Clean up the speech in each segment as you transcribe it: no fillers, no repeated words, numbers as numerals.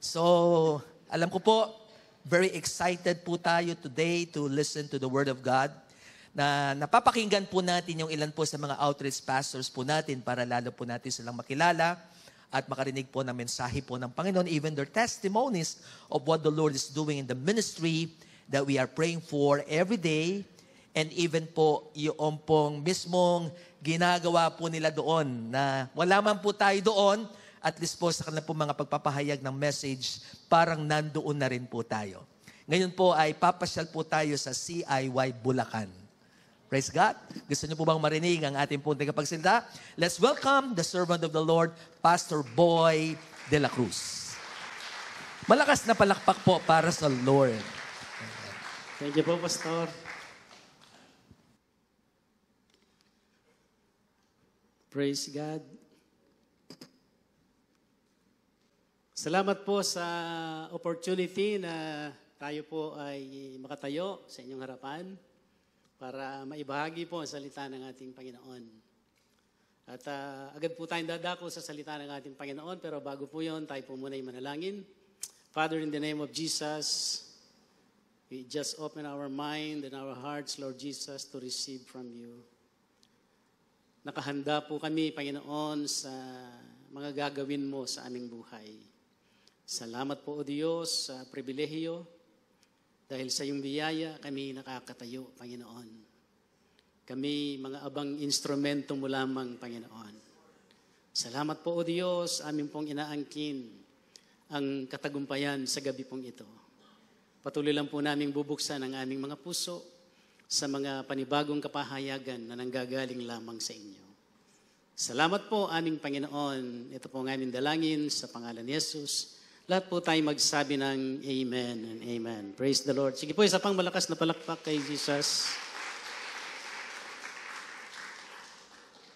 So, alam ko po, very excited po tayo today to listen to the Word of God. Na napapakinggan po natin yung ilan po sa mga outreach pastors po natin para lalo po natin silang makilala at makarinig po ng mensahe po ng Panginoon, even their testimonies of what the Lord is doing in the ministry that we are praying for every day, and even po yung pong mismong ginagawa po nila doon na wala man po tayo doon, at least po sa kanila po mga pagpapahayag ng message, parang nandoon na rin po tayo. Ngayon po ay papasyal po tayo sa CIY Bulacan. Praise God. Gusto niyo po bang marinig ang ating pong tagapagsalita? Let's welcome the servant of the Lord, Pastor Boy de la Cruz. Malakas na palakpak po para sa Lord. Thank you po, Pastor. Praise God. Salamat po sa opportunity na tayo po ay makatayo sa inyong harapan para maibahagi po ang salita ng ating Panginoon. At agad po tayong dadako sa salita ng ating Panginoon, pero bago po yun, tayo po muna ay manalangin. Father, in the name of Jesus, we just open our mind and our hearts, Lord Jesus, to receive from you. Nakahanda po kami, Panginoon, sa mga gagawin mo sa aming buhay. Salamat po, O Diyos, sa pribilehiyo. Dahil sa iyong biyaya, kami nakakatayo, Panginoon. Kami mga abang instrumento mo lamang, Panginoon. Salamat po, O Diyos, amin pong inaangkin ang katagumpayan sa gabi pong ito. Patuloy lang po namin bubuksan ang aming mga puso sa mga panibagong kapahayagan na nanggagaling lamang sa inyo. Salamat po, aming Panginoon. Ito po ang aming dalangin sa pangalan ni Jesus. Lahat po tayo magsabi ng Amen and Amen. Praise the Lord. Sige po, isa pang malakas na palakpak kay Jesus.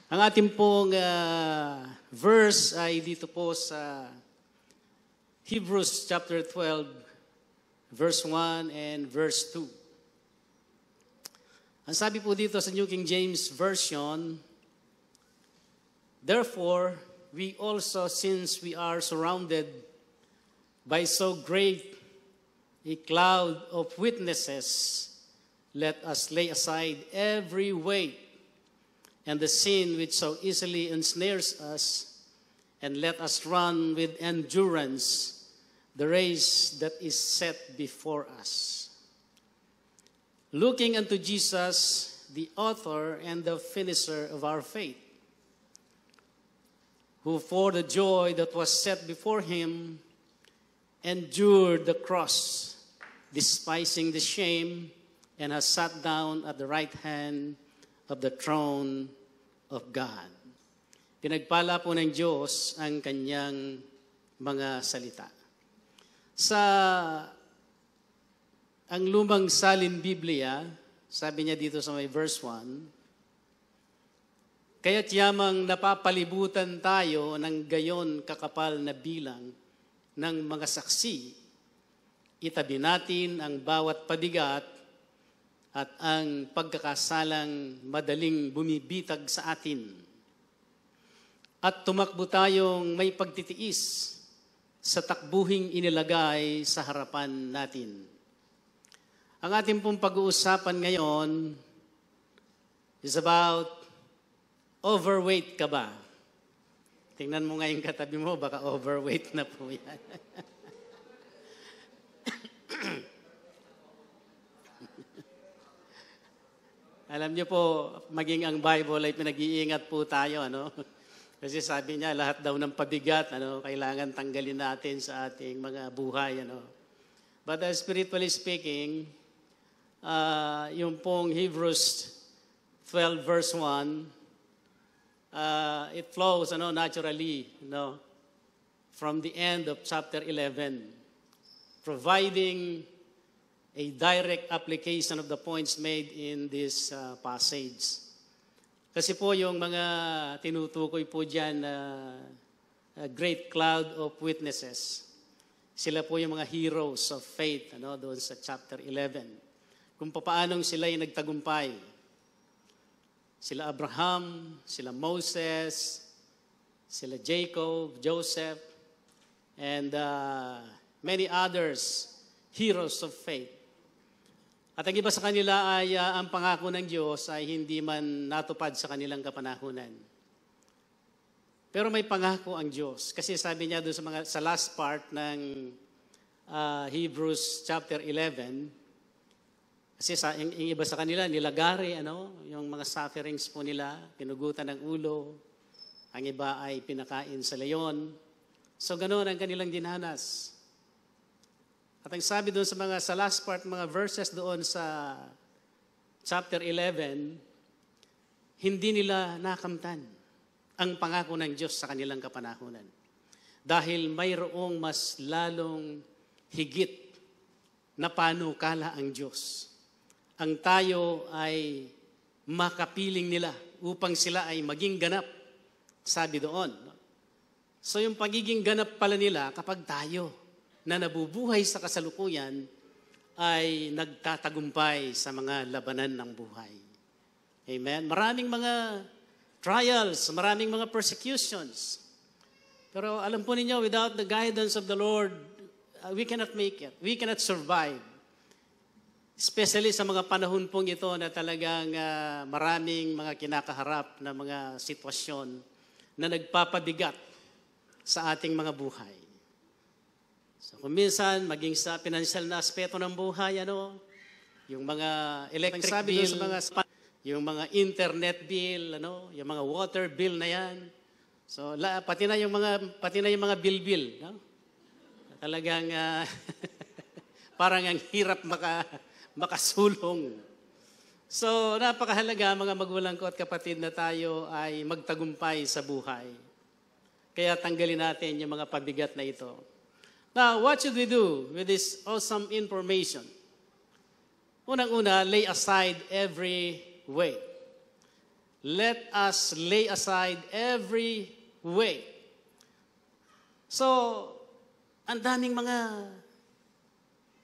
Ang ating pong verse ay dito po sa Hebrews chapter 12, verse 1 and verse 2. Ang sabi po dito sa New King James Version, therefore, we also, since we are surrounded by so great a cloud of witnesses, let us lay aside every weight and the sin which so easily ensnares us, and let us run with endurance the race that is set before us. Looking unto Jesus, the author and the finisher of our faith, who for the joy that was set before him endured the cross, despising the shame, and has sat down at the right hand of the throne of God. Pinagpala po ng Diyos ang kanyang mga salita. Sa ang lumang salin Biblia, sabi niya dito sa may verse 1, kaya't yamang napapalibutan tayo ng gayon kakapal na bilang ng mga saksi, itabi natin ang bawat pabigat at ang pagkakasalang madaling bumibitag sa atin. At tumakbo tayong may pagtitiis sa takbuhing inilagay sa harapan natin. Ang ating pong pag-uusapan ngayon is about overweight ka ba? Tingnan mo nga yung katabi mo, baka overweight na po yan. Alam niyo po, maging ang Bible ay pinag-iingat po tayo, ano? Kasi sabi niya, lahat daw ng pabigat, ano, kailangan tanggalin natin sa ating mga buhay, ano? But spiritually speaking, yung pong Hebrews 12 verse 1, it flows naturally from the end of chapter 11, providing a direct application of the points made in this passage. Kasi po yung mga tinutukoy po dyan a great cloud of witnesses, sila po yung mga heroes of faith doon sa chapter 11. Kung paanong sila ay nagtagumpay. Sila Abraham, sila Moses, sila Jacob, Joseph, and many others, heroes of faith. At ang iba sa kanila ay ang pangako ng Diyos ay hindi man natupad sa kanilang kapanahunan. Pero may pangako ang Diyos. Kasi sabi niya doon sa last part ng Hebrews chapter 11, kasi yung iba sa kanila, nilagari, yung mga sufferings po nila, pinugutan ng ulo, ang iba ay pinakain sa leyon. So ganoon ang kanilang dinanas. At ang sabi doon sa last part, mga verses doon sa chapter 11, hindi nila nakamtan ang pangako ng Diyos sa kanilang kapanahunan. Dahil mayroong mas lalong higit na panukala ang Diyos. Ang tayo ay makapiling nila upang sila ay maging ganap, sabi doon. So yung pagiging ganap pala nila kapag tayo na nabubuhay sa kasalukuyan ay nagtatagumpay sa mga labanan ng buhay. Amen? Maraming mga trials, maraming mga persecutions. Pero alam po ninyo, without the guidance of the Lord, we cannot make it. We cannot survive. Especially sa mga panahon pong ito na talagang maraming mga kinakaharap na mga sitwasyon na nagpapabigat sa ating mga buhay. So kung minsan, maging sa financial na aspeto ng buhay, yung mga electric bill, yung mga internet bill, yung mga water bill na yan. So pati na yung mga bill, Talagang parang ang hirap makasulong. So, napakahalaga mga magulang ko at kapatid na tayo ay magtagumpay sa buhay. Kaya tanggalin natin yung mga pabigat na ito. Now, what should we do with this awesome information? Unang-una, lay aside every weight. Let us lay aside every weight. So, ang daming mga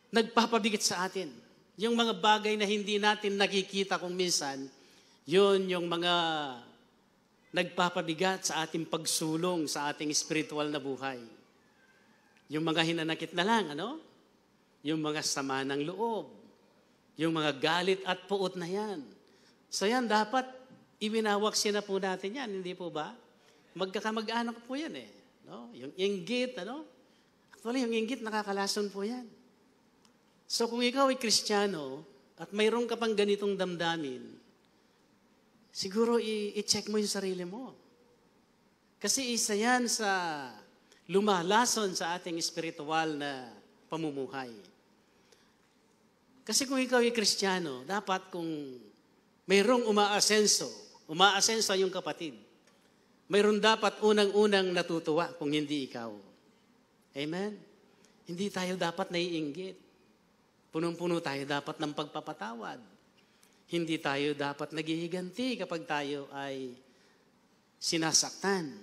nagpapabigat sa atin. Yung mga bagay na hindi natin nakikita kung minsan, yun yung mga nagpapabigat sa ating pagsulong sa ating spiritual na buhay. Yung mga hinanakit na lang, Yung mga sama ng loob. Yung mga galit at puot na yan. So yan, dapat iwinawaksin na po natin yan, hindi po ba? Magkakamag-anak po yan Yung inggit, Actually, yung inggit, nakakalason po yan. So kung ikaw ay Kristiyano at mayroon ka pang ganitong damdamin, siguro i-check mo yung sarili mo. Kasi isa yan sa lumalason sa ating spiritual na pamumuhay. Kasi kung ikaw ay Kristiyano, dapat kung mayroong umaasenso yung kapatid, mayroon dapat unang-unang natutuwa kung hindi ikaw. Amen? Hindi tayo dapat naiinggit. Punong-puno tayo dapat ng pagpapatawad. Hindi tayo dapat naghihiganti kapag tayo ay sinasaktan.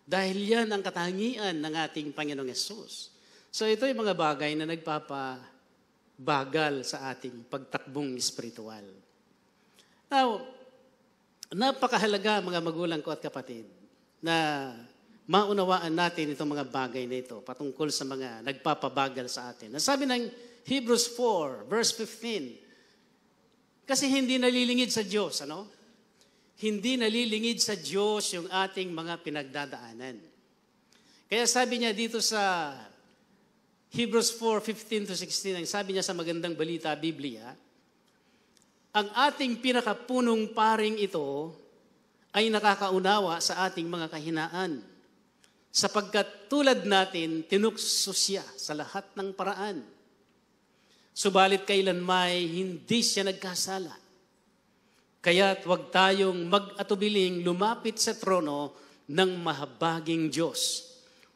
Dahil yan ang katangian ng ating Panginoong Yesus. So ito yung mga bagay na nagpapabagal sa ating pagtakbong espiritual. Now, napakahalaga mga magulang ko at kapatid na maunawaan natin itong mga bagay na ito patungkol sa mga nagpapabagal sa atin. Nasabi ng Hebrews 4, verse 15, kasi hindi nalilingid sa Diyos, Hindi nalilingid sa Diyos yung ating mga pinagdadaanan. Kaya sabi niya dito sa Hebrews 4:15-16, ang sabi niya sa magandang balita, Biblia, ang ating pinakapunong paring ito ay nakakaunawa sa ating mga kahinaan. Sapagkat tulad natin, tinukso siya sa lahat ng paraan. Subalit kailanmay hindi siya nagkasala. Kaya't huwag tayong mag-atubiling lumapit sa trono ng mahabaging Diyos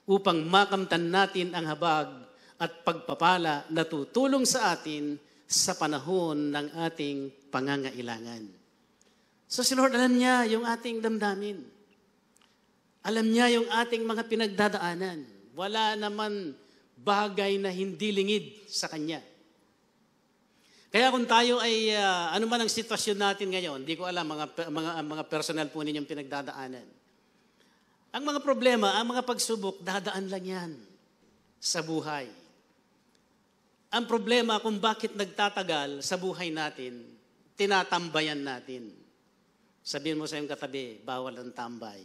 upang makamtan natin ang habag at pagpapala na tutulong sa atin sa panahon ng ating pangangailangan. So si Lord, alam niya yung ating damdamin. Alam niya yung ating mga pinagdadaanan. Wala naman bagay na hindi lingid sa Kanya. Kaya kung tayo ay, ano man ang sitwasyon natin ngayon, hindi ko alam, mga personal po ninyong pinagdadaanan. Ang mga problema, ang mga pagsubok, dadaan lang yan. sa buhay. Ang problema kung bakit nagtatagal sa buhay natin, tinatambayan natin. Sabihin mo sa iyong katabi, bawal ang tambay.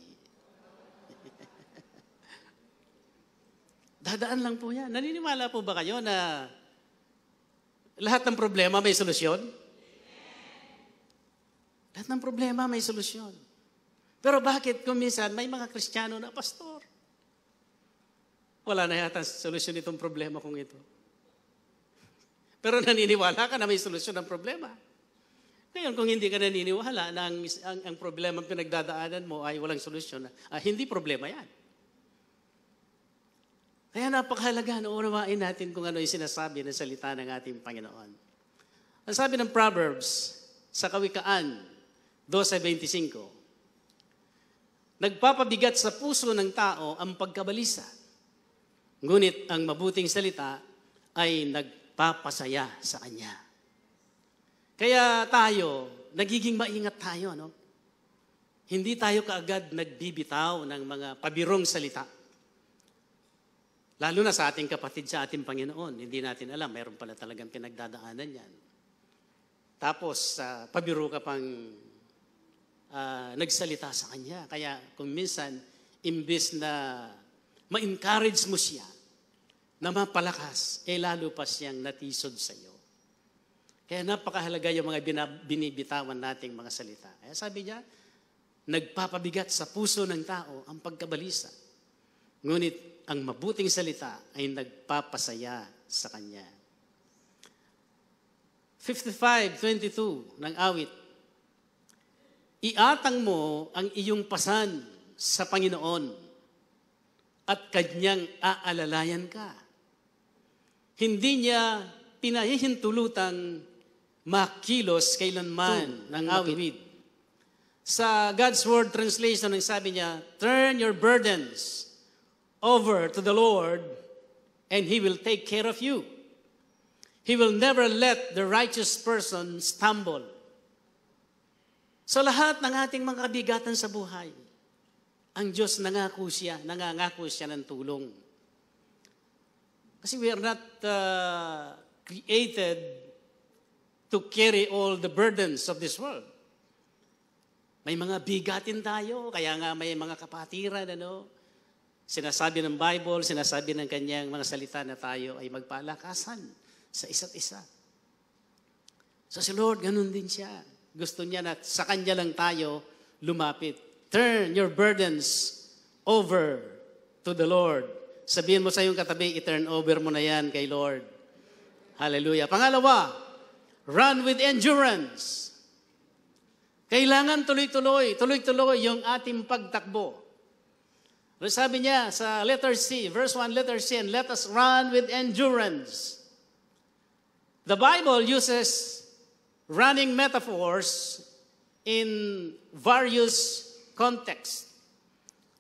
Dadaan lang po yan. Naniniwala po ba kayo na lahat ng problema may solusyon? Lahat ng problema may solusyon. Pero bakit kung minsan may mga Kristiyano na, pastor, wala na yata solusyon itong problema kong ito. Pero naniniwala ka na may solusyon ng problema. Ngayon, kung hindi ka naniniwala na ang problema pinagdadaanan mo ay walang solusyon, hindi problema yan. Kaya napakahalaga na unawain natin kung ano yung sinasabi ng salita ng ating Panginoon. Ang sabi ng Proverbs sa Kawikaan 12:25, nagpapabigat sa puso ng tao ang pagkabalisa, ngunit ang mabuting salita ay nagpapasaya sa kanya. Kaya tayo, nagiging maingat tayo, no? Hindi tayo kaagad nagbibitaw ng mga pabirong salita. Lalo na sa ating kapatid sa ating Panginoon, hindi natin alam, mayroon pala talagang pinagdadaanan yan. Tapos, pabiro ka pang nagsalita sa kanya. Kaya kung minsan, imbes na ma-encourage mo siya, na mapalakas, lalo pa siyang natisod sa iyo. Kaya napakahalaga yung mga binibitawan nating mga salita. Kaya sabi niya, nagpapabigat sa puso ng tao ang pagkabalisa. Ngunit ang mabuting salita ay nagpapasaya sa kanya. 55:22 ng awit. Iatang mo ang iyong pasan sa Panginoon at kanyang aalalayan ka. Hindi niya pinahihintulutang makilos kailanman ng awit. Sa God's Word Translation, ang sabi niya, turn your burdens over to the Lord and He will take care of you. He will never let the righteous person stumble. So lahat ng ating mga kabigatan sa buhay, ang Diyos nangangako siya ng tulong. Kasi we are not created to carry all the burdens of this world. May mga bigatin tayo, kaya nga may mga kapatiran, Sinasabi ng Bible, sinasabi ng kanyang mga salita na tayo ay magpalakasan sa isa't isa. So si Lord, ganun din siya. Gusto niya na sa kanya lang tayo lumapit. Turn your burdens over to the Lord. Sabihin mo sa iyong katabi, i-turn over mo na yan kay Lord. Hallelujah. Pangalawa, run with endurance. Kailangan tuloy-tuloy yung ating pagtakbo. Sabi niya sa letter C, verse 1, letter C, and let us run with endurance. The Bible uses running metaphors in various contexts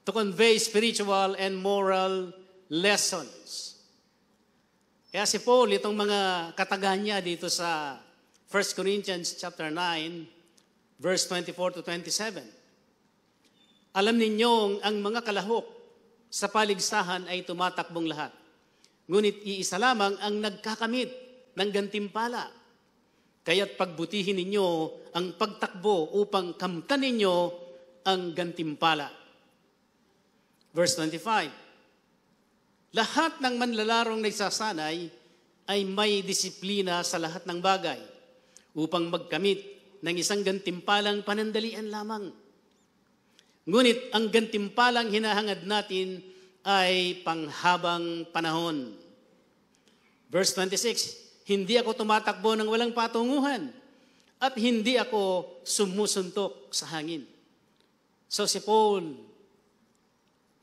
to convey spiritual and moral lessons. Kaya si Paul, itong mga katagan niya dito sa 1 Corinthians chapter 9, verse 24 to 27. Alam ninyong ang mga kalahok sa paligsahan ay tumatakbong lahat. Ngunit iisa lamang ang nagkakamit ng gantimpala. Kaya't pagbutihin ninyo ang pagtakbo upang kamtan ninyo ang gantimpala. Verse 25. Lahat ng manlalarong nagsasanay ay may disiplina sa lahat ng bagay upang magkamit ng isang gantimpalang panandalian lamang. Ngunit ang gantimpalang hinahangad natin ay panghabang panahon. Verse 26, hindi ako tumatakbo ng walang patunguhan at hindi ako sumusuntok sa hangin. So si Paul,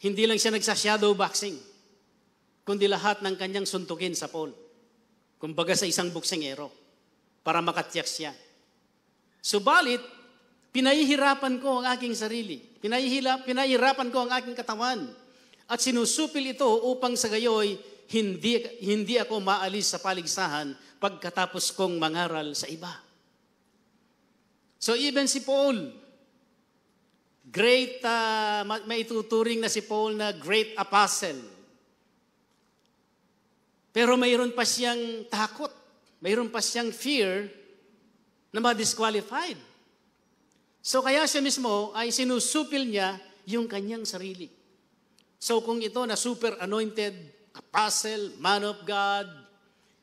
hindi lang siya nagsa-shadow boxing, kundi lahat ng kanyang suntukin sa Paul. Kumbaga sa isang boksingero para makatiyak siya. Subalit, pinahihirapan ko ang aking sarili. Pinahihirapan ko ang aking katawan. At sinusupil ito upang sa gayoy, hindi ako maalis sa paligsahan pagkatapos kong mangaral sa iba. So even si Paul, great, may ituturing na si Paul na great apostle. Pero mayroon pa siyang takot. Mayroon pa siyang fear na ma-disqualified. So kaya siya mismo ay sinusupil niya yung kanyang sarili. So kung ito na super anointed, apostle, man of God,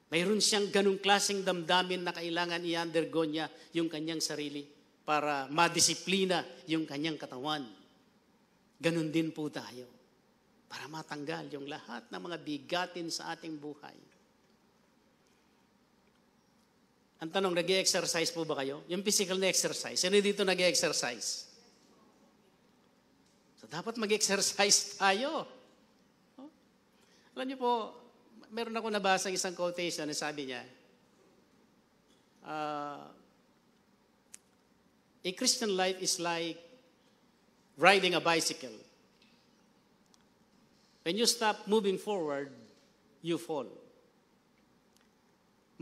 mayroon siyang ganung klaseng damdamin na kailangan i-undergo niya yung kanyang sarili para madisiplina yung kanyang katawan. Ganun din po tayo. Para matanggal yung lahat ng mga bigatin sa ating buhay. Ang tanong, nag-i-exercise po ba kayo? Yung physical na exercise. Sino dito nag-i-exercise? So, dapat mag-exercise tayo. Oh? Alam niyo po, meron ako nabasa isang quotation na sabi niya, a Christian life is like riding a bicycle. When you stop moving forward, you fall.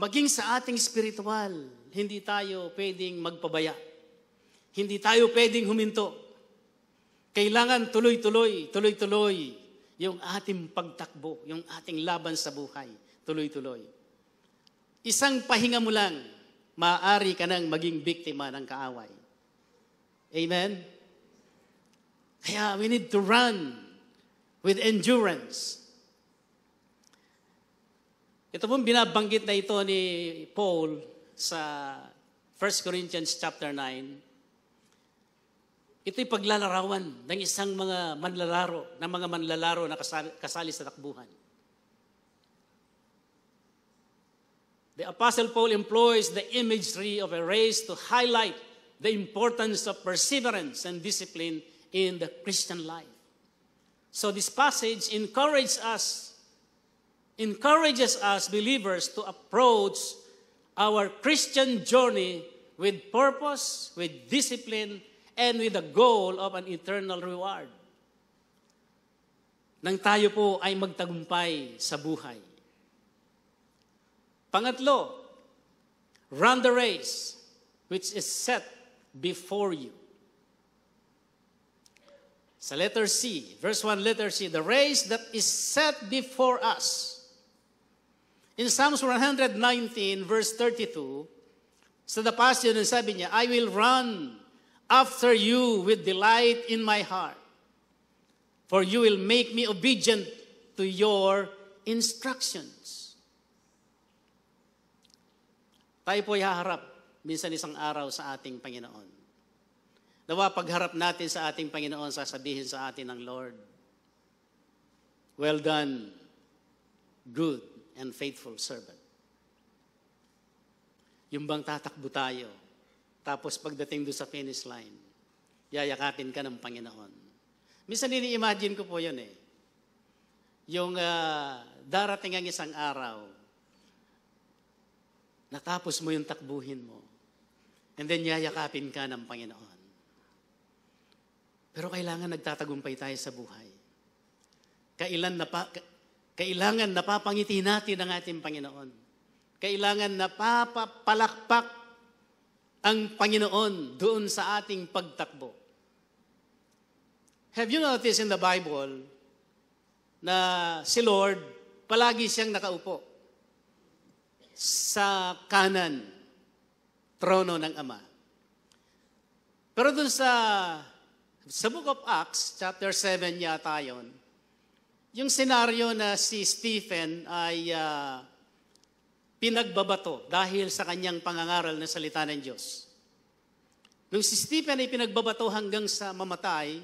Maging sa ating spiritual, hindi tayo pwedeng magpabaya. Hindi tayo pwedeng huminto. Kailangan tuloy-tuloy yung ating pagtakbo, yung ating laban sa buhay. Tuloy-tuloy. Isang pahinga mo lang, maaari ka nang maging biktima ng kaaway. Amen? Kaya we need to run with endurance. Ito pong binabanggit na ito ni Paul sa 1 Corinthians chapter 9. Ito'y paglalarawan ng isang mga manlalaro na kasali sa takbuhan. The Apostle Paul employs the imagery of a race to highlight the importance of perseverance and discipline in the Christian life. So this passage encourages us believers to approach our Christian journey with purpose, with discipline, and with the goal of an eternal reward. Nang tayo po ay magtagumpay sa buhay. Pangatlo, run the race which is set before you. Sa letter C, verse 1, letter C, the race that is set before us. In Psalms 119, verse 32, sa the Passion, sabi niya, I will run after you with delight in my heart, for you will make me obedient to your instructions. Tayo po haharap minsan isang araw sa ating Panginoon. Nawa pagharap natin sa ating Panginoon, sasabihin sa atin ng Lord, well done, good and faithful servant. Yung bang tatakbo tayo, tapos pagdating doon sa finish line, yayakapin ka ng Panginoon. Minsan ini-imagine ko po yun eh. Yung darating ang isang araw, natapos mo yung takbuhin mo, and then yayakapin ka ng Panginoon. Pero kailangan nagtatagumpay tayo sa buhay. Kailangan napapangiti natin ang ating Panginoon. Kailangan napapalakpak ang Panginoon doon sa ating pagtakbo. Have you noticed in the Bible na si Lord, palagi siyang nakaupo sa kanan, trono ng Ama. Pero doon sa Book of Acts, chapter 7 yata yun, yung senaryo na si Stephen ay pinagbabato dahil sa kanyang pangangaral ng salita ng Diyos. Nung si Stephen ay pinagbabato hanggang sa mamatay,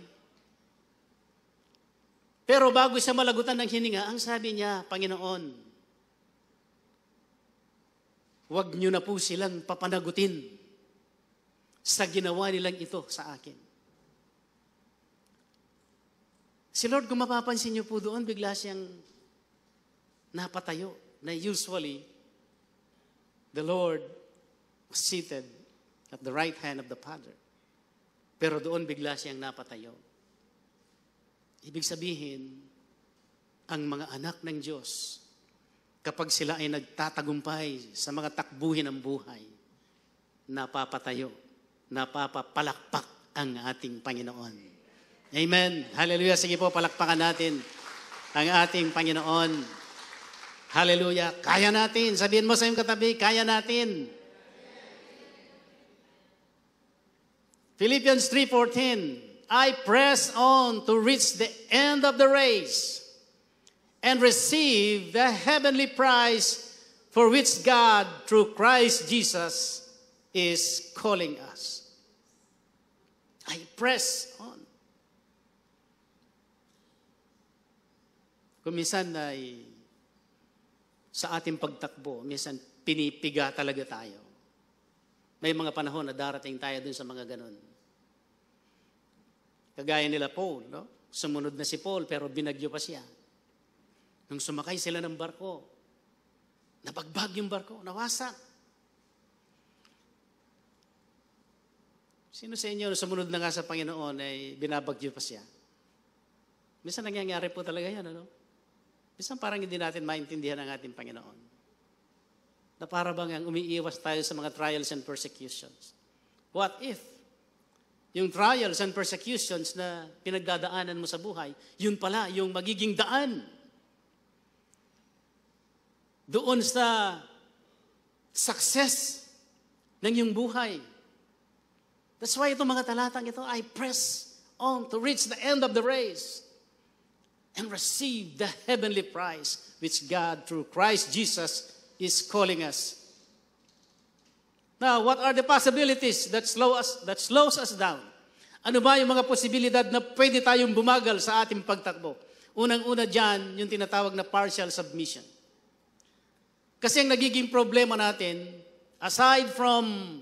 pero bago siya malagutan ng hininga, ang sabi niya, Panginoon, huwag niyo na po silang papanagutin sa ginawa nilang ito sa akin. Si Lord, kung mapapansin niyo po doon, bigla siyang napatayo. Na usually, the Lord was seated at the right hand of the Father. Pero doon bigla siyang napatayo. Ibig sabihin, ang mga anak ng Diyos, kapag sila ay nagtatagumpay sa mga takbuhin ng buhay, napapatayo, napapalakpak ang ating Panginoon. Amen. Hallelujah. Sige po, palakpakan natin ang ating Panginoon. Hallelujah. Kaya natin. Sabihin mo sa iyong katabi, kaya natin. Philippians 3:14, I press on to reach the end of the race and receive the heavenly prize for which God, through Christ Jesus, is calling us. I press on. Kung minsan ay sa ating pagtakbo, minsan pinipiga talaga tayo. May mga panahon na darating tayo dun sa mga ganun. Kagaya nila Paul, no? Sumunod na si Paul pero binagyo pa siya. Nung sumakay sila ng barko, nabagbag yung barko, nawasak. Sino sa inyo sumunod na nga sa Panginoon ay binabagyo pa siya? Minsan nangyayari po talaga yan, ano? Minsan parang hindi natin maintindihan ang ating Panginoon. Na para bang umiiwas tayo sa mga trials and persecutions. What if yung trials and persecutions na pinagdadaanan mo sa buhay, yun pala yung magiging daan doon sa success ng iyong buhay. That's why itong mga talatang ito, I press on to reach the end of the race and receive the heavenly prize which God, through Christ Jesus, is calling us. Now, what are the possibilities that slows us down? Ano ba yung mga posibilidad na pwede tayong bumagal sa ating pagtakbo? Unang-una dyan, yung tinatawag na partial submission. Kasi ang nagiging problema natin, aside from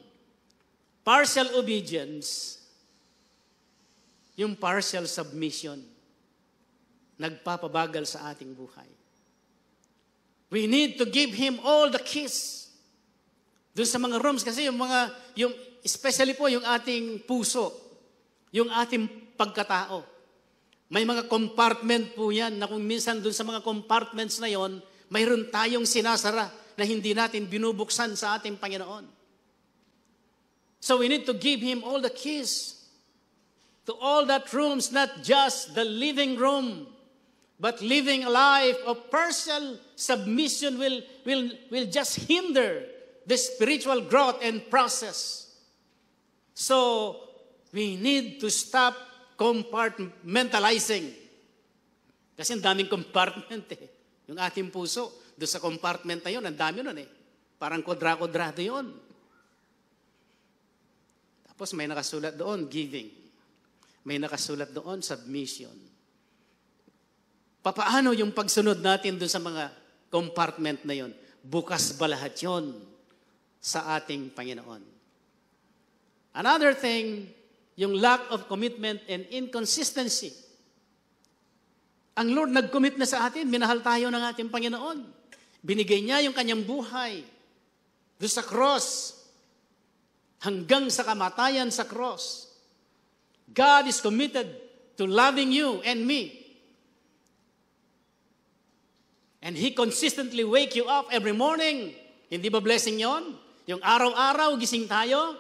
partial obedience, yung partial submission, nagpapabagal sa ating buhay. We need to give Him all the keys. Doon sa mga rooms, kasi especially po yung ating puso, yung ating pagkatao. May mga compartment po yan na kung minsan doon sa mga compartments na yon, mayroon tayong sinasara na hindi natin binubuksan sa ating Panginoon. So we need to give Him all the keys to all that rooms, not just the living room, but living a life of partial submission will just hinder the spiritual growth and process. So, we need to stop compartmentalizing. Kasi ang daming compartment eh. Yung ating puso, doon sa compartment na yun, ang dami nun eh. Parang kodra-kodrado yun. Tapos may nakasulat doon, giving. May nakasulat doon, submission. Papaano yung pagsunod natin doon sa mga compartment na yun? Bukas ba lahat yun sa ating Panginoon? Another thing, yung lack of commitment and inconsistency. Ang Lord nag-commit na sa atin, minahal tayo ng ating Panginoon. Binigay niya yung kanyang buhay doon sa cross, hanggang sa kamatayan sa cross. God is committed to loving you and me. And He consistently wake you up every morning. Hindi ba blessing yon? Yung araw-araw, gising tayo.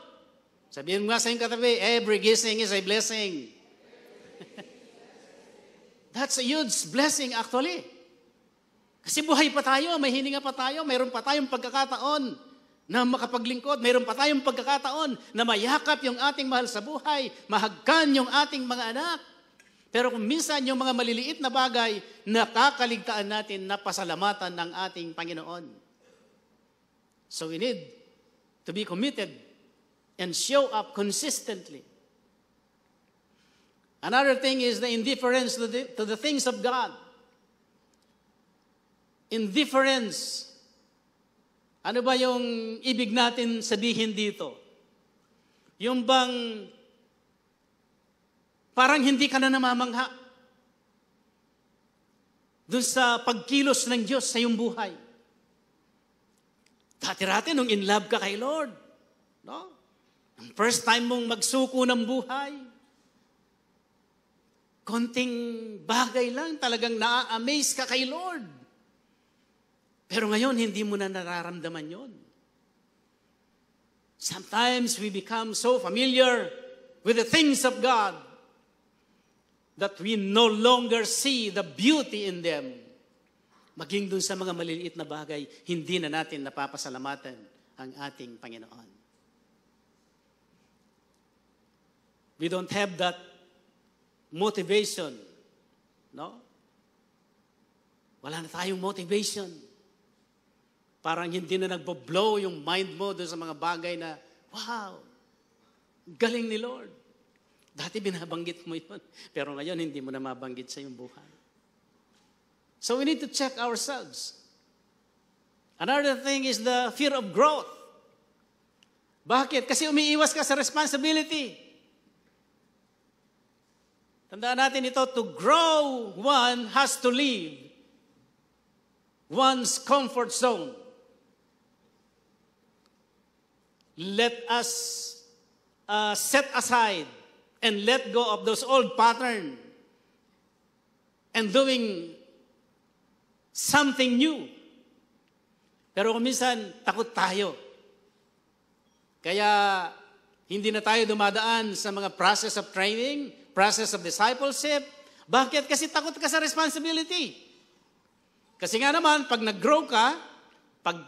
Sabihin mo nga sa iyong katabi, every gising is a blessing. That's a huge blessing actually. Kasi buhay pa tayo, may hininga pa tayo, mayroon pa tayong pagkakataon na makapaglingkod, mayroon pa tayong pagkakataon na mayakap yung ating mahal sa buhay, mahagkan yung ating mga anak. Pero kung minsan yung mga maliliit na bagay, nakakaligtaan natin na pasalamatan ng ating Panginoon. So we need to be committed and show up consistently. Another thing is the indifference to the things of God. Indifference. Ano ba yung ibig natin sabihin dito? Yung bang parang hindi ka na namamangha dun sa pagkilos ng Diyos sa iyong buhay. Dati-rati nung in love ka kay Lord, no? Ang first time mong magsuko ng buhay, konting bagay lang, talagang na-amaze ka kay Lord. Pero ngayon, hindi mo na nararamdaman yon. Sometimes we become so familiar with the things of God that we no longer see the beauty in them. maging dun sa mga maliliit na bagay, hindi na natin napapasalamatan ang ating Panginoon. We don't have that motivation, no? Wala na tayong motivation. Parang hindi na nagbo-blow yung mind mo doon sa mga bagay na, wow, galing ni Lord. Dati binabanggit mo yun, pero ngayon hindi mo na mabanggit sa iyong buhay. So we need to check ourselves. Another thing is the fear of growth. Bakit? Kasi umiiwas ka sa responsibility. Tandaan natin ito, to grow, one has to leave one's comfort zone. Let us set aside and let go of those old patterns and doing something new. Pero kung minsan, takot tayo. Kaya hindi na tayo dumadaan sa mga process of training, process of discipleship. Bakit? Kasi takot ka sa responsibility. Kasi nga naman, pag nag-grow ka, pag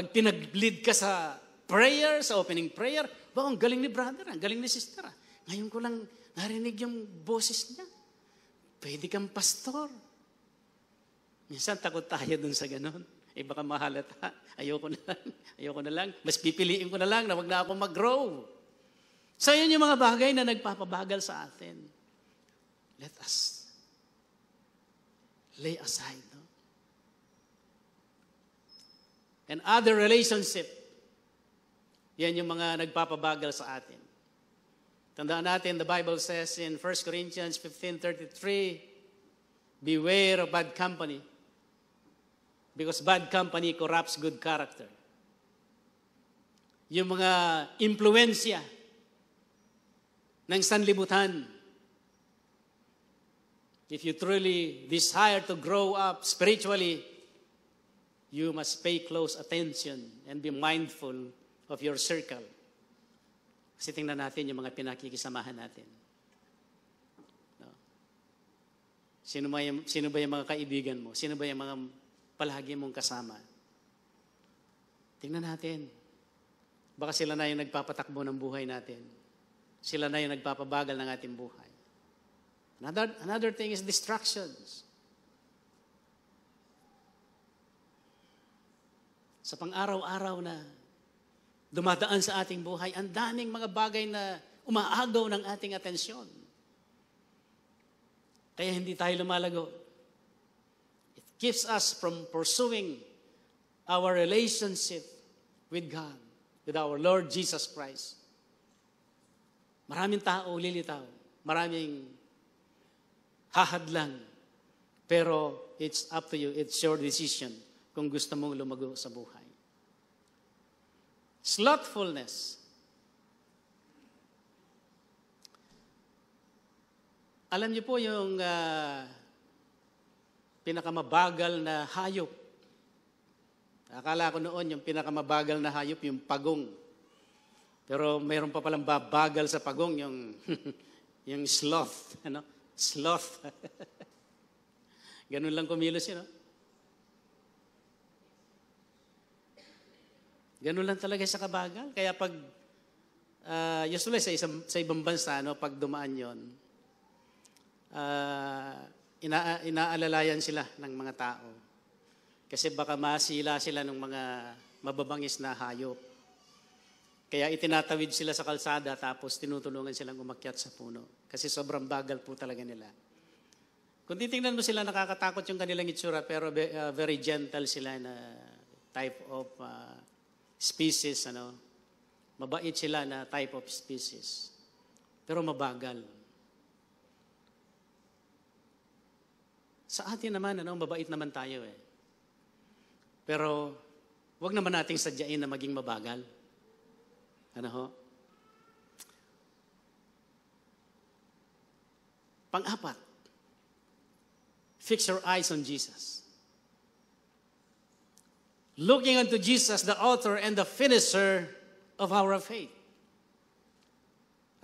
pinag-lead ka sa prayer, sa opening prayer, ang galing ni brother, ang galing ni sister. Ngayon ko lang narinig yung boses niya. Pwede kang pastor. Minsan takot tayo dun sa ganon. Baka mahalata. Ayoko na lang. Mas pipiliin ko na lang na wag na ako mag-grow. So yun yung mga bagay na nagpapabagal sa atin. Let us lay aside. No? And other relationship, yan yung mga nagpapabagal sa atin. Tandaan natin, the Bible says in 1 Corinthians 15:33, beware of bad company, because bad company corrupts good character. Yung mga impluensya ng sanlibutan. If you truly desire to grow up spiritually, you must pay close attention and be mindful of your circle. Kasi tingnan natin yung mga pinakikisamahan natin. No? Sino ba yung mga kaibigan mo? Sino ba yung mga palagi mong kasama? Tingnan natin. Baka sila na yung nagpapatakbo ng buhay natin. Sila na yung nagpapabagal ng ating buhay. Another thing is distractions. Sa pang-araw-araw na dumadaan sa ating buhay, ang daming mga bagay na umaagaw ng ating atensyon. Kaya hindi tayo lumalago. It keeps us from pursuing our relationship with God, with our Lord Jesus Christ. Maraming tao lilitaw. Maraming hahadlang. Pero it's up to you. It's your decision kung gusto mong lumago sa buhay. Slothfulness. Alam niyo po yung pinakamabagal na hayop. Akala ko noon yung pinakamabagal na hayop, yung pagong. Pero mayroon pa palang babagal sa pagong, yung, yung sloth. Ano? Sloth. Ganun lang kumilos yun. No? Ganun lang talaga sa kabagal. Kaya pag, usually sa ibang bansa, no, pag dumaan yun, inaalalayan sila ng mga tao. Kasi baka masila sila ng mga mababangis na hayop. Kaya itinatawid sila sa kalsada tapos tinutulungan silang umakyat sa puno. Kasi sobrang bagal po talaga nila. Kung titingnan mo sila, nakakatakot yung kanilang itsura, pero very gentle sila na type of species. Ano? Mabait sila na type of species. Pero mabagal. Sa atin naman, mabait naman tayo eh. Pero wag naman nating sadyain na maging mabagal. Ano ho? Pang-apat, fix your eyes on Jesus. Looking unto Jesus, the author and the finisher of our faith.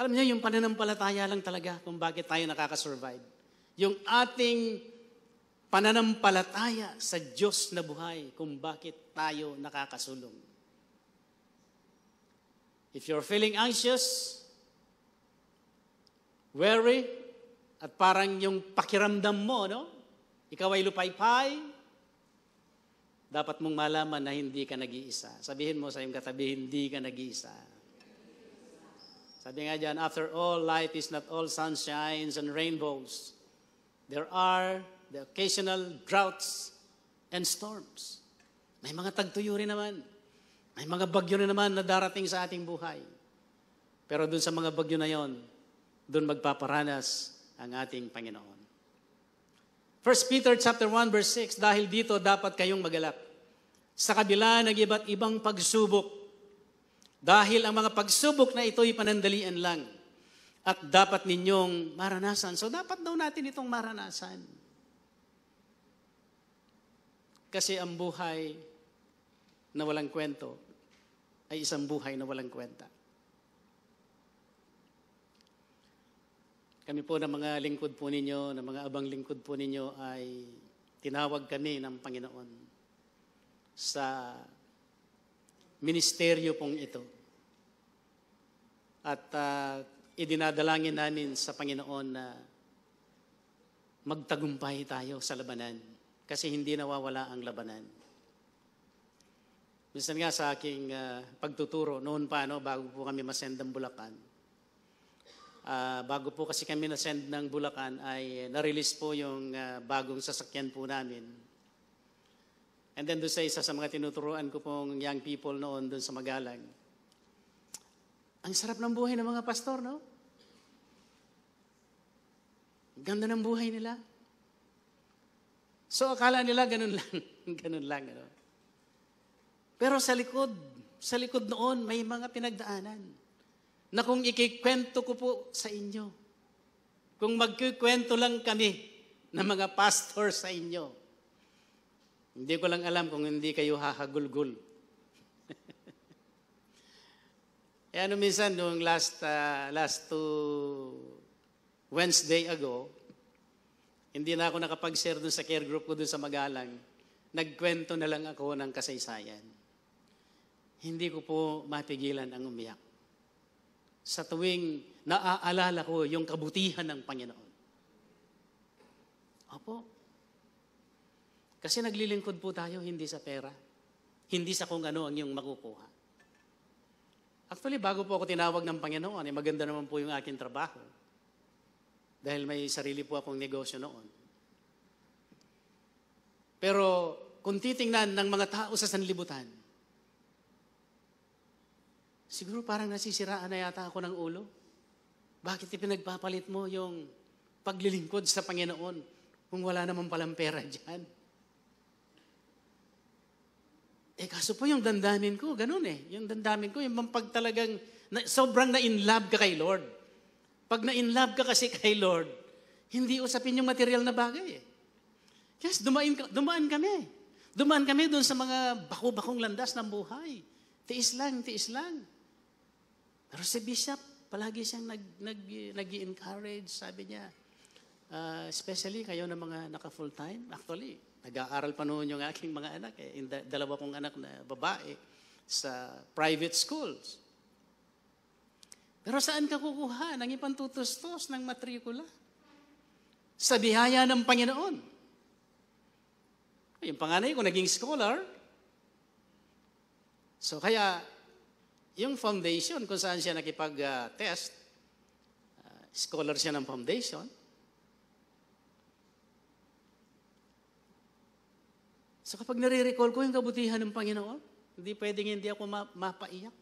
Alam niyo, yung pananampalataya lang talaga kung bakit tayo nakakasurvive. Yung ating pananampalataya sa Diyos na buhay kung bakit tayo nakakasulong. If you're feeling anxious, worry, at parang yung pakiramdam mo, no? Ikaw ay lupaypay, dapat mong malaman na hindi ka nag-iisa. Sabihin mo sa iyong katabi, hindi ka nag-iisa. Sabi nga dyan, after all, life is not all sunshines and rainbows. There are the occasional droughts and storms. May mga tagtuyo rin naman. May mga bagyo rin naman na darating sa ating buhay. Pero dun sa mga bagyo na yon, dun magpaparanas ang ating Panginoon. 1 Peter chapter 1 verse 6, dahil dito dapat kayong magalak sa kabila ng iba't ibang pagsubok. Dahil ang mga pagsubok na ito'y panandalian lang at dapat ninyong maranasan. So dapat daw natin itong maranasan. Kasi ang buhay na walang kwento ay isang buhay na walang kwenta. Kami po ng mga lingkod po ninyo, ng mga abang lingkod po ninyo ay tinawag kami ng Panginoon sa ministeryo pong ito. At idinadalangin namin sa Panginoon na magtagumpay tayo sa labanan. Kasi hindi nawawala ang labanan. Minsan nga sa aking pagtuturo, noon pa, bago po kami masend ng Bulacan, bago po kasi kami nasend ng Bulacan, ay na-release po yung bagong sasakyan po namin. And then doon sa isa sa mga tinuturuan ko pong young people noon doon sa Magalang, ang sarap ng buhay ng mga pastor, no? Ganda ng buhay nila. So akala nila ganun lang, ganun lang. Ano? Pero sa likod noon, may mga pinagdaanan na kung ikikwento ko po sa inyo, kung magkikwento lang kami ng mga pastor sa inyo, hindi ko lang alam kung hindi kayo hahagulgul. Minsan, nung last 2 Wednesday ago, hindi na ako nakapag-share dun sa care group ko dun sa Magalang. Nagkwento na lang ako ng kasaysayan. Hindi ko po mapigilan ang umiyak. Sa tuwing naaalala ko yung kabutihan ng Panginoon. Opo. Kasi naglilingkod po tayo hindi sa pera. Hindi sa kung ano ang iyong makukuha. Actually, bago po ako tinawag ng Panginoon, maganda naman po yung aking trabaho. Dahil may sarili po akong negosyo noon. Pero kung titingnan ng mga tao sa sanlibutan, siguro parang nasisiraan na yata ako ng ulo. Bakit ipinagpapalit mo yung paglilingkod sa Panginoon kung wala naman palang pera dyan? Kaso po yung dandamin ko, ganun Yung dandamin ko, yung pag talagang sobrang na-in love ka kay Lord. Pag na-in love ka kasi kay Lord, hindi usapin yung material na bagay Yes, dumaan kami. Dumaan kami doon sa mga bako-bakong landas ng buhay. Tiis lang. Pero si Bishop, palagi siyang nag-encourage, sabi niya, especially kayo na mga naka-full time. Actually, nag-aaral pa noon yung aking mga anak. Dalawa kong anak na babae sa private schools. Pero saan ka kukuha ng ipantutustos ng matrikula? Sa biyaya ng Panginoon. Yung panganay ko naging scholar. So kaya, yung foundation, kung saan siya nakipag-test, scholar siya ng foundation. So kapag nare-recall ko yung kabutihan ng Panginoon, hindi pwedeng hindi ako mapaiyak.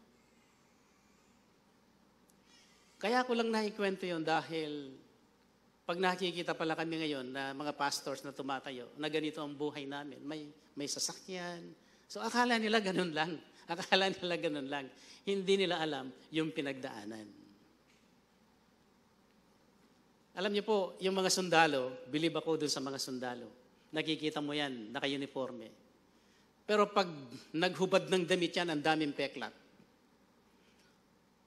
Kaya ko lang naikwento yun dahil pag nakikita pala kami ngayon na mga pastors na tumatayo, na ganito ang buhay namin, may sasakyan. So akala nila ganun lang. Hindi nila alam yung pinagdaanan. Alam niyo po, yung mga sundalo, bilib ako dun sa mga sundalo. Nakikita mo yan, naka-uniforme. Pero pag naghubad ng damit yan, ang daming peklat.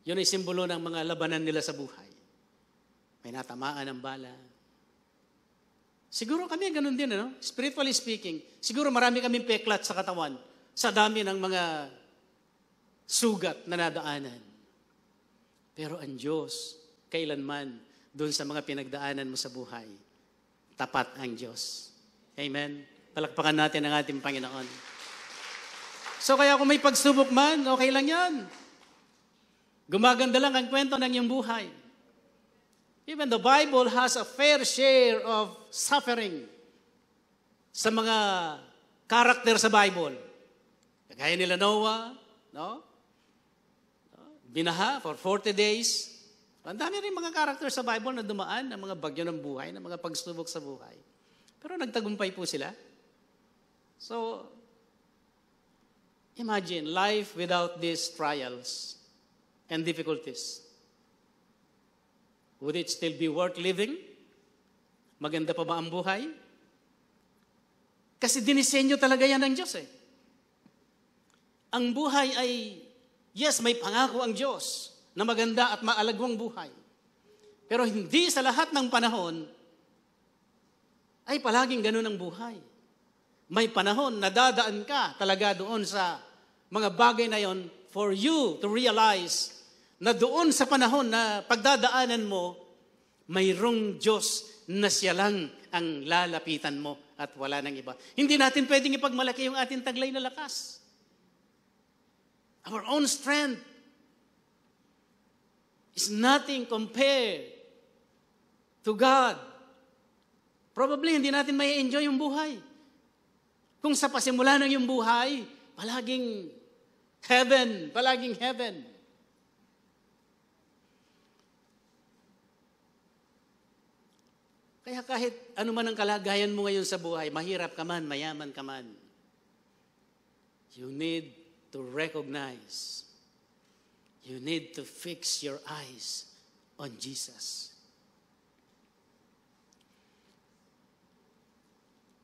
Yun ay simbolo ng mga labanan nila sa buhay. May natamaan ng bala. Siguro kami ganun din, ano? Spiritually speaking, siguro marami kaming peklat sa katawan sa dami ng mga sugat na nadaanan. Pero ang Diyos, kailanman, doon sa mga pinagdaanan mo sa buhay, tapat ang Diyos. Amen? Palakpakan natin ang ating Panginoon. So kaya kung may pagsubok man, okay lang yan. Gumaganda lang ang kwento ng iyong buhay. Even the Bible has a fair share of suffering sa mga karakter sa Bible. Kagaya nila Noah, no? Binaha for 40 days. Ang dami rin mga karakter sa Bible na dumaan ng mga bagyo ng buhay, ng mga pagsubok sa buhay. Pero nagtagumpay po sila. So, imagine life without these trials and difficulties. Would it still be worth living? Maganda pa ba ang buhay? Kasi dinisenyo talaga yan ng Diyos eh. Ang buhay ay, yes, may pangako ang Diyos na maganda at maalagwang buhay. Pero hindi sa lahat ng panahon ay palaging ganun ang buhay. May panahon na dadaan ka talaga doon sa mga bagay na yon for you to realize na doon sa panahon na pagdadaanan mo, mayroong Diyos na siya lang ang lalapitan mo at wala nang iba. Hindi natin pwedeng ipagmalaki yung ating taglay na lakas. Our own strength is nothing compared to God. Probably hindi natin may enjoy yung buhay. Kung sa pasimula ng yung buhay, palaging heaven. Kaya kahit ano man ang kalagayan mo ngayon sa buhay, mahirap ka man, mayaman ka man, you need to recognize, you need to fix your eyes on Jesus.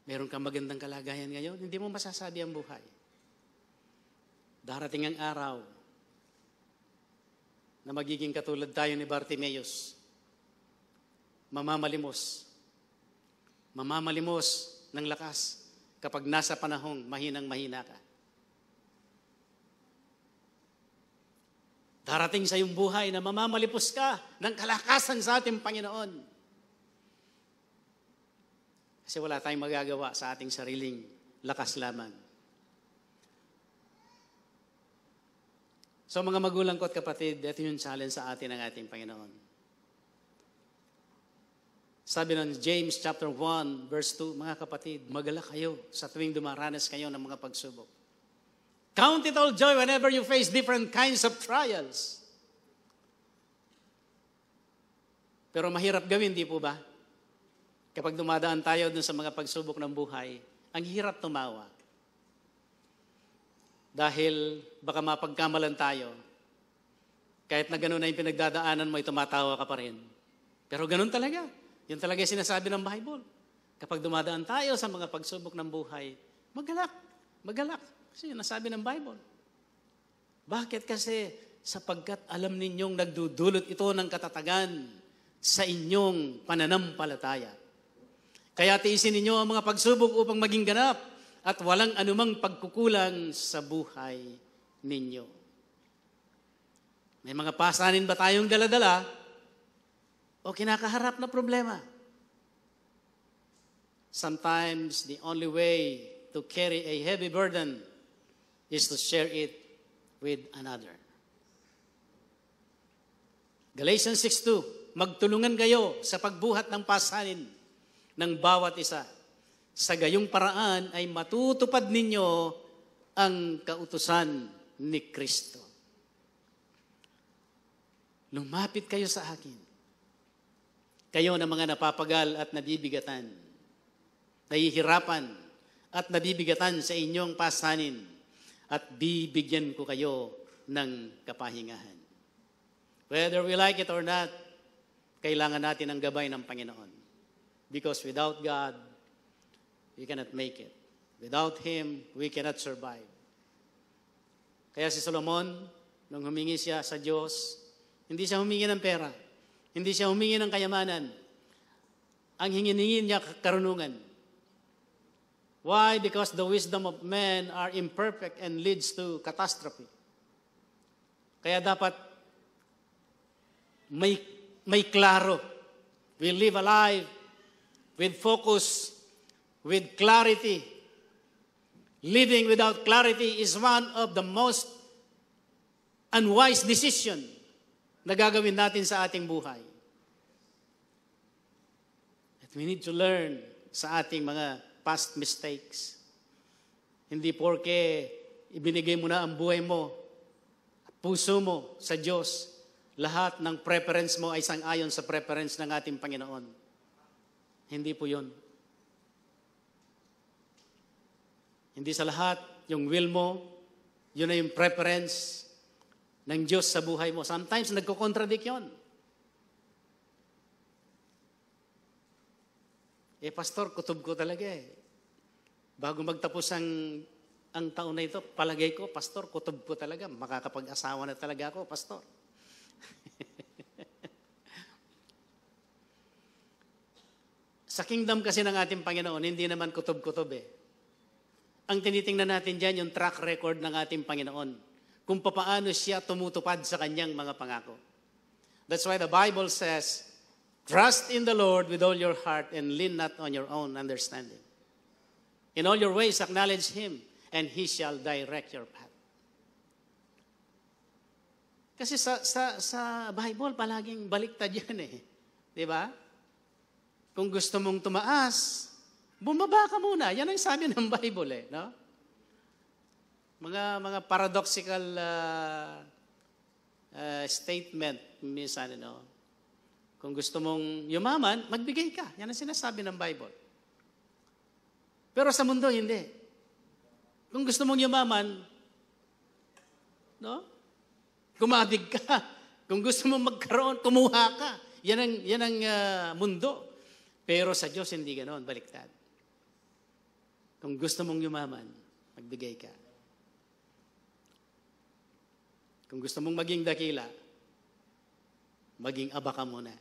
Meron kang magandang kalagayan ngayon, hindi mo masasabi ang buhay. Darating ang araw na magiging katulad tayo ni Bartimeus. Mamamalimos ng lakas kapag nasa panahong mahinang-mahina ka. Darating sa iyong buhay na mamamalipos ka ng kalakasan sa ating Panginoon. Kasi wala tayong magagawa sa ating sariling lakas lamang. So mga magulang ko at kapatid, ito yung challenge sa atin ng ating Panginoon. Sabi ng James chapter 1, verse 2, mga kapatid, magalak kayo sa tuwing dumaranas kayo ng mga pagsubok. Count it all joy whenever you face different kinds of trials. Pero mahirap gawin, di po ba? Kapag dumadaan tayo dun sa mga pagsubok ng buhay, ang hirap tumawa. Dahil baka mapagkamalan tayo, kahit na gano'n na yung pinagdadaanan mo, tumatawa ka pa rin. Pero gano'n talaga. Yun talaga yung sinasabi ng Bible. Kapag dumadaan tayo sa mga pagsubok ng buhay, magalak. Kasi yun nasabi ng Bible. Bakit? Kasi sapagkat alam ninyong nagdudulot ito ng katatagan sa inyong pananampalataya. Kaya tiisin ninyo ang mga pagsubok upang maging ganap at walang anumang pagkukulang sa buhay ninyo. May mga pasanin ba tayong dala-dala o kinakaharap na problema? Sometimes the only way to carry a heavy burden is to share it with another. Galatians 6:2, magtulungan kayo sa pagbuhat ng pasanin ng bawat isa. Sa gayong paraan ay matutupad ninyo ang kautusan ni Kristo. Lumapit kayo sa akin. Kayo na mga napapagal at nabibigatan, nahihirapan at nabibigatan sa inyong pasanin, at bibigyan ko kayo ng kapahingahan. Whether we like it or not, kailangan natin ang gabay ng Panginoon. Because without God, we cannot make it. Without Him, we cannot survive. Kaya si Solomon, nung humingi siya sa Diyos, hindi siya humingi ng pera, hindi siya humingi ng kayamanan. ang hinginingin niya karunungan. Why? Because the wisdom of men are imperfect and leads to catastrophe. Kaya dapat may klaro. We live a life with focus, with clarity. Living without clarity is one of the most unwise decision na gagawin natin sa ating buhay. That we need to learn sa ating mga past mistakes. Hindi porke ibinigay mo na ang buhay mo, puso mo sa Diyos, lahat ng preference mo ay sang-ayon sa preference ng ating Panginoon. Hindi po yun. Hindi sa lahat, yung will mo, yun na yung preference ng Diyos sa buhay mo. Sometimes nagko-contradict yun. Pastor, kutob ko talaga eh. Bago magtapos ang taon na ito, palagay ko, Pastor, kutob ko talaga. Makakapag-asawa na talaga ako, Pastor. Sa kingdom kasi ng ating Panginoon, hindi naman kutob-kutob eh. Ang tinitingnan natin dyan, yung track record ng ating Panginoon. Kung papaano siya tumutupad sa kanyang mga pangako. That's why the Bible says, trust in the Lord with all your heart and lean not on your own understanding. In all your ways, acknowledge Him, and He shall direct your path. Kasi sa Bible, palaging baliktad yan eh. Di ba? Kung gusto mong tumaas, bumaba ka muna. Yan ang sabi ng Bible eh. No? Mga paradoxical statement minsan, no? Kung gusto mong yumaman, magbigay ka. Yan ang sinasabi ng Bible. Pero sa mundo, hindi. Kung gusto mong yumaman, no? Kumabig ka. Kung gusto mong magkaroon, kumuha ka. Yan ang mundo. Pero sa Diyos, hindi ganoon. Baliktad. Kung gusto mong yumaman, magbigay ka. Kung gusto mong maging dakila, maging aba ka muna.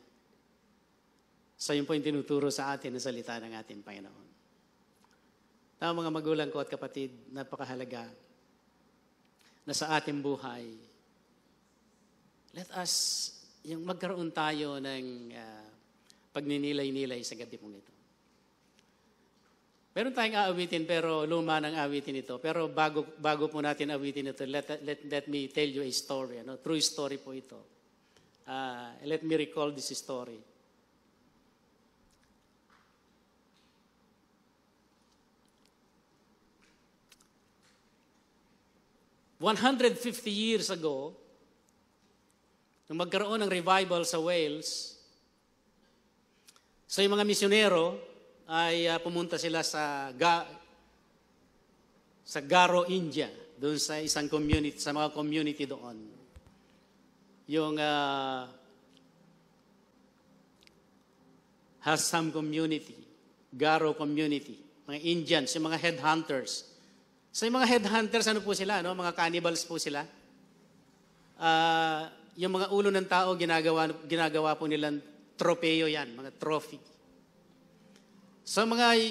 So yun po yung tinuturo sa atin ng salita ng ating Panginoon. Mga magulang ko at kapatid, napakahalaga na sa ating buhay, let us, yung magkaroon tayo ng pagninilay-nilay sa gabi mong ito. Meron tayong aawitin pero luma ng awitin ito. Pero bago po natin awitin ito, let me tell you a story. True story po ito. Let me recall this story. 150 years ago, nung magkaroon ng revival sa Wales, so yung mga misyonero ay pumunta sila sa Garo, India, doon sa isang community, sa mga community doon. Yung Hassam community, Garo community, mga Indians, yung mga headhunters. So yung mga headhunters, ano po sila? No? Mga cannibals po sila. Yung mga ulo ng tao, ginagawa po nilang tropeyo yan, mga trophy. So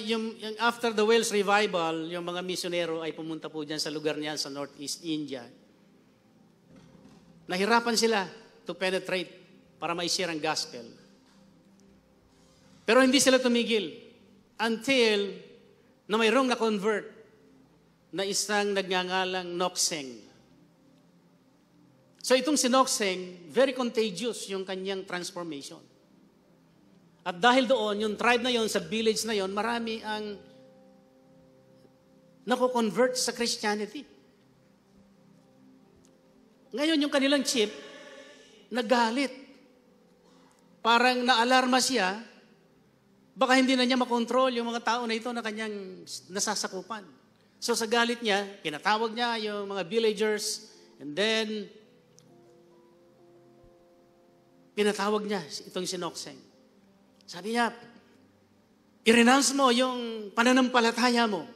yung after the Wales revival, yung mga misyonero ay pumunta po dyan sa lugar niyan sa Northeast India. Nahirapan sila to penetrate para ma-share ang gospel. Pero hindi sila tumigil until na mayroong na-convert na isang nagngangalang Nokseng. So itong si Nokseng, very contagious yung kanyang transformation. At dahil doon, yung tribe na yon, sa village na yon, marami ang nako-convert sa Christianity. Ngayon, yung kanilang chief, nagalit. Parang naalarma siya, baka hindi na niya makontrol yung mga tao na ito na kanyang nasasakupan. So sa galit niya, kinatawag niya yung mga villagers, and then, pinatawag niya itong si Nokseng. Sabi niya, i-renounce mo yung pananampalataya mo.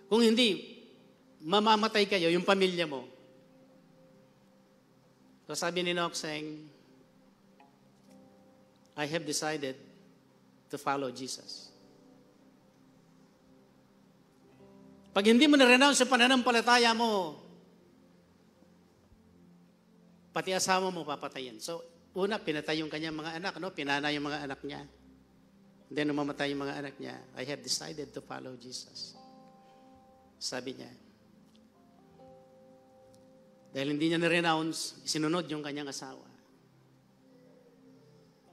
Kung hindi, mamamatay kayo, yung pamilya mo. So sabi ni Nokseng, I have decided to follow Jesus. Pag hindi mo na-renounce yung pananampalataya mo, pati asawa mo papatayin. So, una, pinatay yung kanyang mga anak, no? Pinana yung mga anak niya. Then, nung mamatay yung mga anak niya, I have decided to follow Jesus. Sabi niya. Dahil hindi niya na-renounce, sinunod yung kanyang asawa.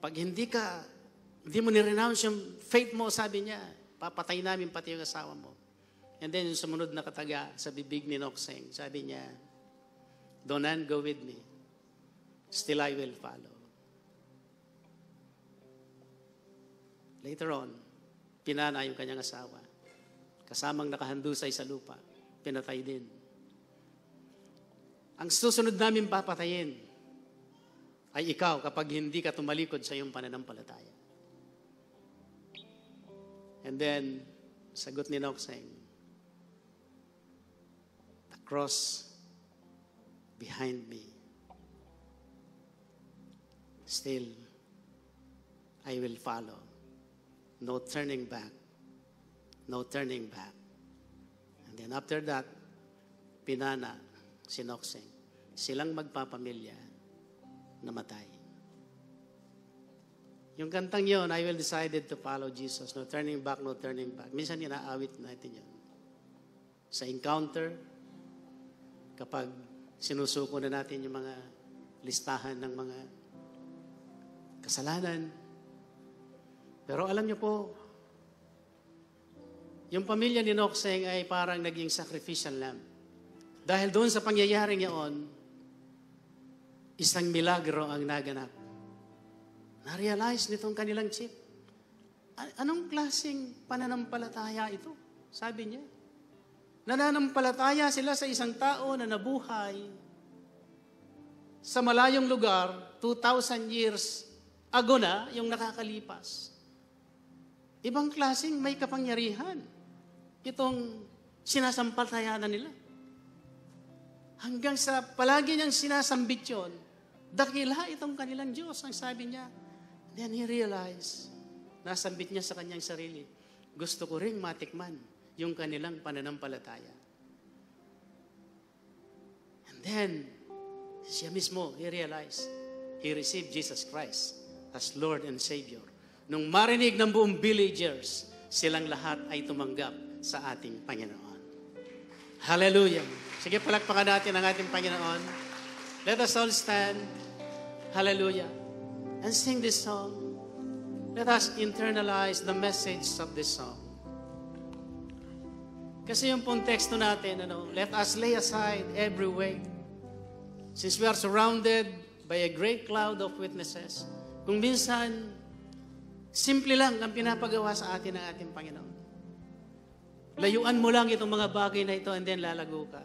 Pag hindi mo ni-renounce yung faith mo, sabi niya, papatay namin pati yung asawa mo. And then, yung sumunod na kataga sa bibig ni Nokseng, sabi niya, Donan, go with me. Still I will follow. Later on, pinana yung kanyang asawa. Kasamang nakahandusay sa lupa, pinatay din. Ang susunod namin papatayin ay ikaw kapag hindi ka tumalikod sa iyong pananampalataya. And then, sagot ni Nokseng, the cross behind me. Still, I will follow. No turning back. No turning back. And then after that, pinana si Nokseng. Silang magpapamilya, namatay. Yung kantang yon, I will decided to follow Jesus. No turning back, no turning back. Minsan inaawit natin yun. Sa encounter, kapag sinusuko na natin yung mga listahan ng mga kasalanan. Pero alam niyo po, yung pamilya ni Nokseng ay parang naging sacrificial lamb. Dahil doon sa pangyayaring yaon, isang milagro ang naganap. Na-realize nitong kanilang chief, anong klaseng pananampalataya ito? Sabi niya. Nananampalataya sila sa isang tao na nabuhay sa malayong lugar, 2,000 years ago na yung nakakalipas. Ibang klaseng may kapangyarihan itong sinasampalatayanan nila. Hanggang sa palagi niyang sinasambit yun, dakila itong kanilang Diyos, ang sabi niya. Then he realized, nasambit niya sa kanyang sarili, gusto ko ring matikman yung kanilang pananampalataya. And then, siya mismo, he realized, he received Jesus Christ as Lord and Savior. Nung marinig ng buong villagers, silang lahat ay tumanggap sa ating Panginoon. Hallelujah! Sige, palakpakan natin ang ating Panginoon. Let us all stand. Hallelujah! And sing this song. Let us internalize the message of this song. Kasi yung pong teksto natin, let us lay aside every weight. Since we are surrounded by a great cloud of witnesses, kung minsan, simple lang ang pinapagawa sa atin ng ating Panginoon. Layuan mo lang itong mga bagay na ito and then lalago ka.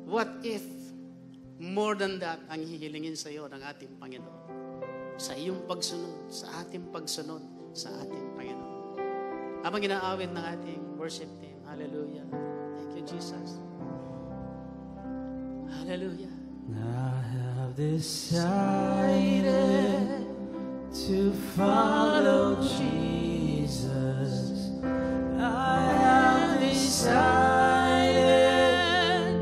What if more than that ang hihilingin sa iyo ng ating Panginoon? Sa iyong pagsunod, sa ating pagsunod, sa ating Panginoon. Habang ginaawit ng ating worship team. Hallelujah. Thank you, Jesus. Hallelujah. I have decided to follow Jesus. I have decided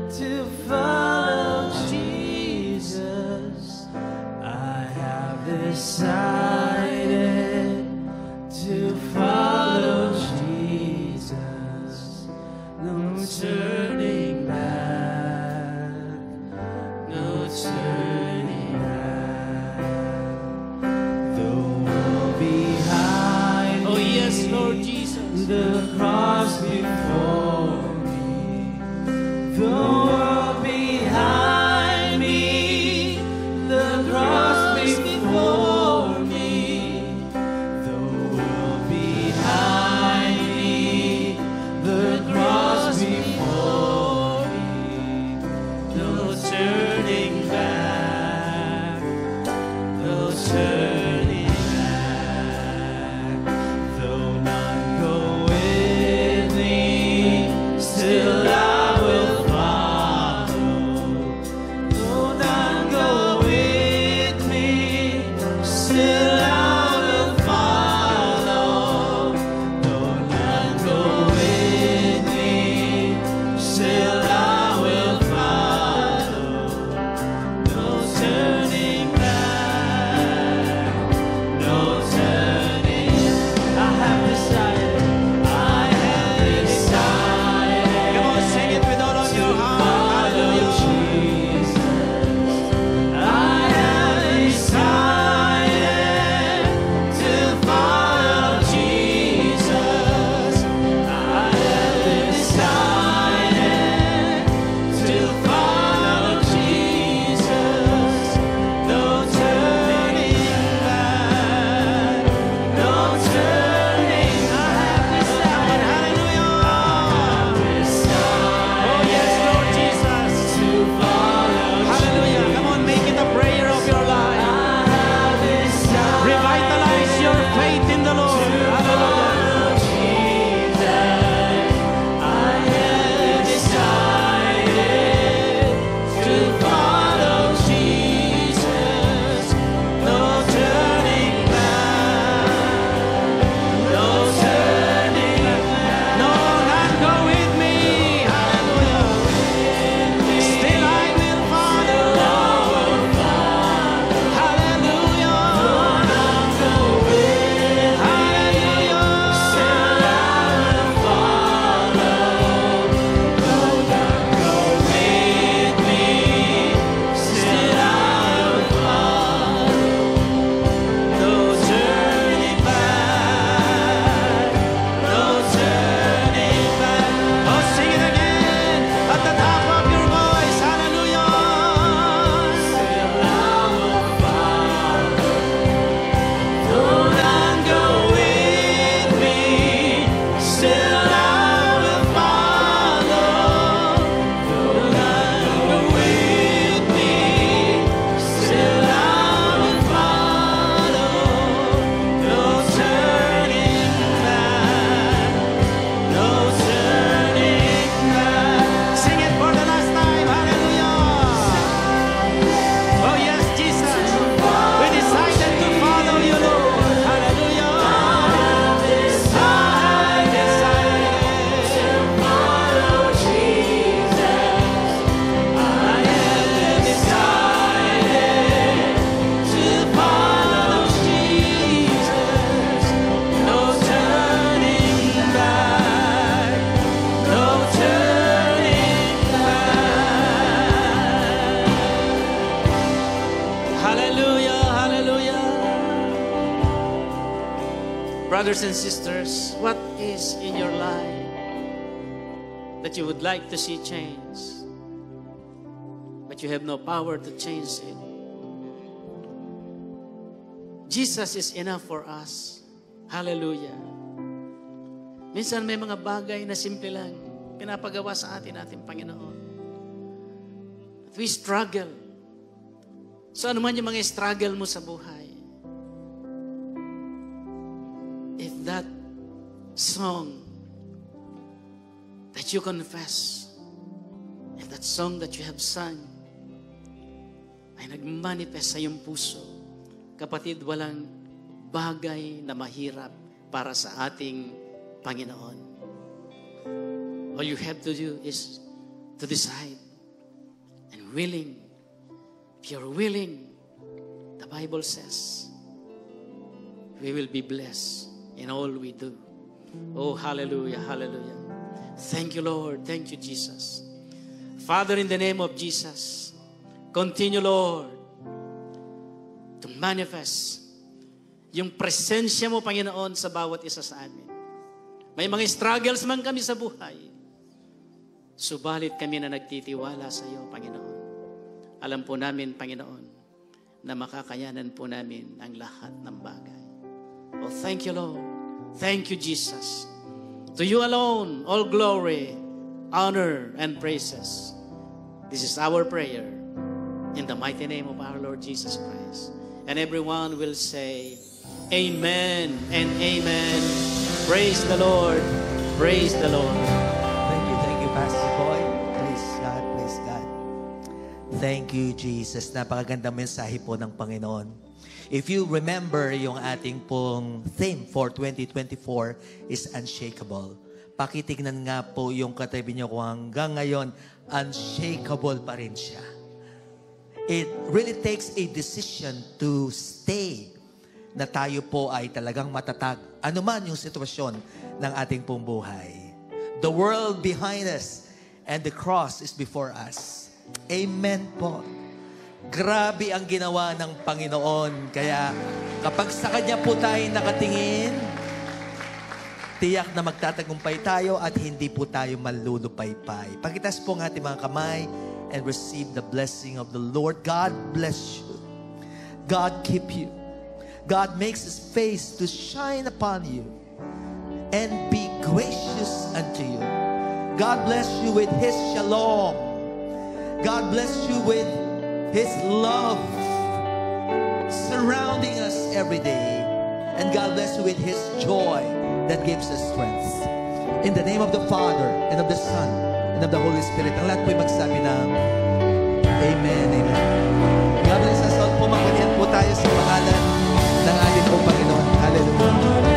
to follow Jesus. I have decided to follow Jesus. No turning back, no turning back. The world behind Oh me, yes, Lord Jesus. the cross before me, the world behind me, the cross before me, the world behind me, the cross before me. Brothers and sisters, what is in your life that you would like to see change, but you have no power to change it? Jesus is enough for us. Hallelujah. Minsan may mga bagay na simple lang pinapagawa sa atin ating Panginoon. But we struggle. So ano man yung mga struggle mo sa buhay, if that song that you confess, if that song that you have sung ay nagmanifest sa iyong puso, kapatid, walang bagay na mahirap para sa ating Panginoon. All you have to do is to decide and willing. If you're willing, the Bible says, we will be blessed in all we do. Oh, hallelujah, hallelujah. Thank you, Lord. Thank you, Jesus. Father, in the name of Jesus, continue, Lord, to manifest yung presensya mo, Panginoon, sa bawat isa sa amin. May mga struggles man kami sa buhay, subalit kami na nagtitiwala sa iyo, Panginoon. Alam po namin, Panginoon, na makakayanan po namin ang lahat ng bagay. Oh, thank you, Lord. Thank you, Jesus. To you alone, all glory, honor, and praises. This is our prayer in the mighty name of our Lord Jesus Christ. And everyone will say, Amen and Amen. Praise the Lord. Praise the Lord. Thank you, Pastor Boy. Praise God, praise God. Thank you, Jesus. Napakagandang mensahe po ng Panginoon. If you remember, yung ating pong theme for 2024 is unshakable. Pakitignan nga po yung katabi niyo kung hanggang ngayon, unshakable pa rin siya. It really takes a decision to stay na tayo po ay talagang matatag. Ano man yung sitwasyon ng ating pong buhay. The world behind us and the cross is before us. Amen po. Grabe ang ginawa ng Panginoon. Kaya kapag sa Kanya po tayo nakatingin, tiyak na magtatagumpay tayo at hindi po tayo malulupaypay. Pakitas po ang ating mga kamay and receive the blessing of the Lord. God bless you. God keep you. God makes His face to shine upon you and be gracious unto you. God bless you with His shalom. God bless you with His love surrounding us every day. And God bless you with His joy that gives us strength. In the name of the Father, and of the Son, and of the Holy Spirit. Ang lahat po'y magsabi ng Amen, Amen. God bless us all. Pumakulihan po tayo sa pangalan ng ating pong Panginoon. Hallelujah.